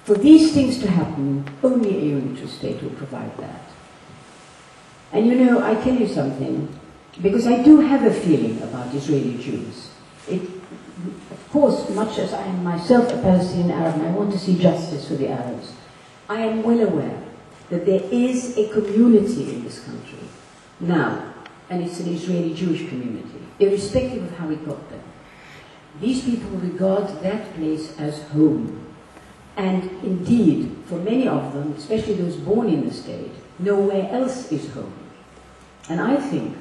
For these things to happen, only a unitary state will provide that. And you know, I tell you something, because I do have a feeling about Israeli Jews. Of course, much as I am myself a Palestinian Arab and I want to see justice for the Arabs, I am well aware that there is a community in this country now, and it's an Israeli Jewish community, irrespective of how it got there. These people regard that place as home. And indeed, for many of them, especially those born in the state, nowhere else is home. And I think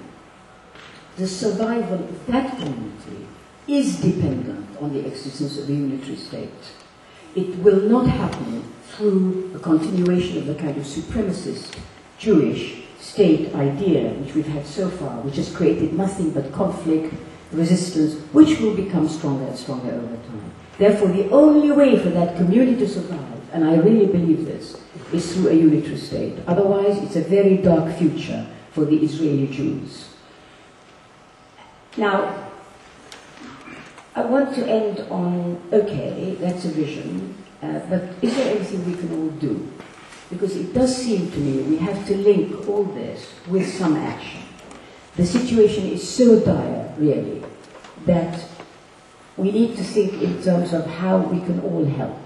the survival of that community is dependent on the existence of a unitary state. It will not happen through a continuation of the kind of supremacist Jewish state idea which we've had so far, which has created nothing but conflict, resistance, which will become stronger and stronger over time. Therefore, the only way for that community to survive, and I really believe this, is through a unitary state. Otherwise, it's a very dark future for the Israeli Jews. Now, I want to end on, okay, that's a vision, but is there anything we can all do? Because it does seem to me we have to link all this with some action. The situation is so dire, really, that we need to think in terms of how we can all help.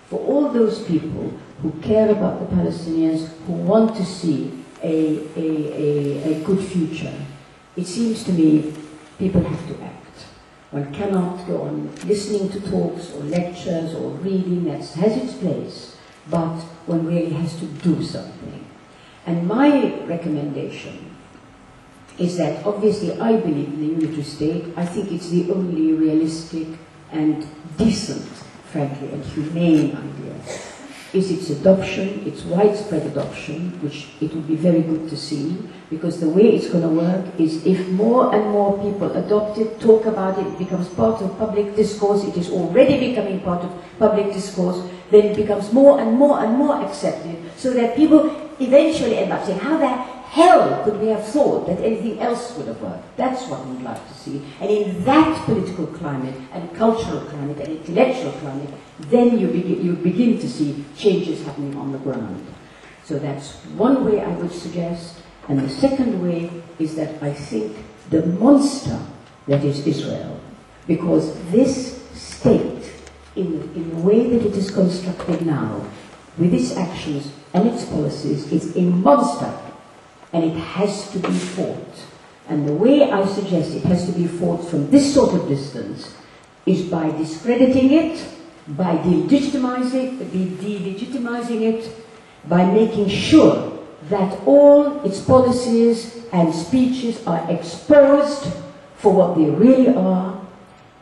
For all those people who care about the Palestinians, who want to see a good future, it seems to me people have to act. One cannot go on listening to talks or lectures or reading, that has its place, but one really has to do something. And my recommendation is that obviously I believe in the unitary state. I think it's the only realistic and decent, frankly, and humane idea. Is its adoption, its widespread adoption, which it would be very good to see, because the way it's going to work is if more and more people adopt it, talk about it, it becomes part of public discourse, it is already becoming part of public discourse, then it becomes more and more and more accepted, so that people eventually end up saying, how the hell could we have thought that anything else would have worked? That's what we'd like to see. And in that political climate and cultural climate and intellectual climate, then you begin to see changes happening on the ground. So that's one way I would suggest. And the second way is that I think the monster that is Israel, because this state, in the way that it is constructed now, with its actions and its policies, is a monster. And it has to be fought. And the way I suggest it has to be fought from this sort of distance is by discrediting it, by delegitimizing it, by making sure that all its policies and speeches are exposed for what they really are.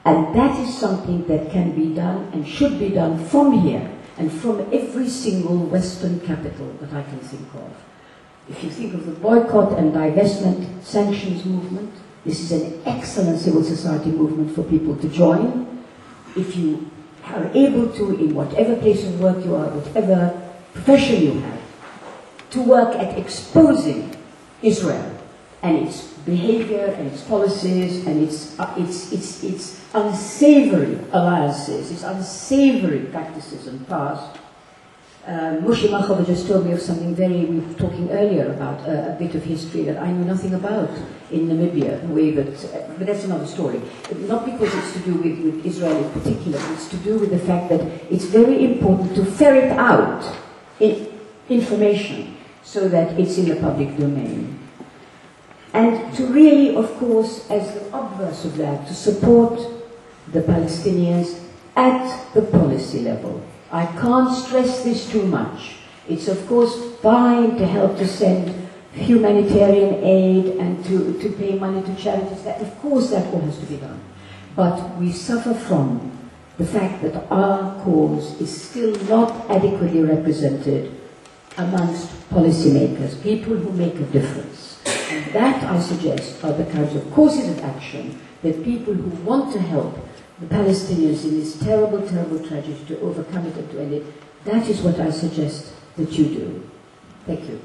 And that is something that can be done and should be done from here and from every single Western capital that I can think of. If you think of the boycott and divestment sanctions movement, this is an excellent civil society movement for people to join. If you are able to, in whatever place of work you are, whatever profession you have, to work at exposing Israel and its behavior and its policies and its unsavory alliances, its unsavory practices and past. Moshe Malchova just told me of something we were talking earlier about a bit of history that I knew nothing about in Namibia, but that's another story. Not because it's to do with Israel in particular, but it's to do with the fact that it's very important to ferret out information so that it's in the public domain. And to really, of course, as the obverse of that, to support the Palestinians at the policy level. I can't stress this too much. It's of course fine to help to send humanitarian aid and to pay money to charities. That, of course that all has to be done. But we suffer from the fact that our cause is still not adequately represented amongst policymakers, people who make a difference. And that, I suggest, are the kinds of courses of action that people who want to help the Palestinians in this terrible, terrible tragedy to overcome it and to end it, that is what I suggest that you do. Thank you.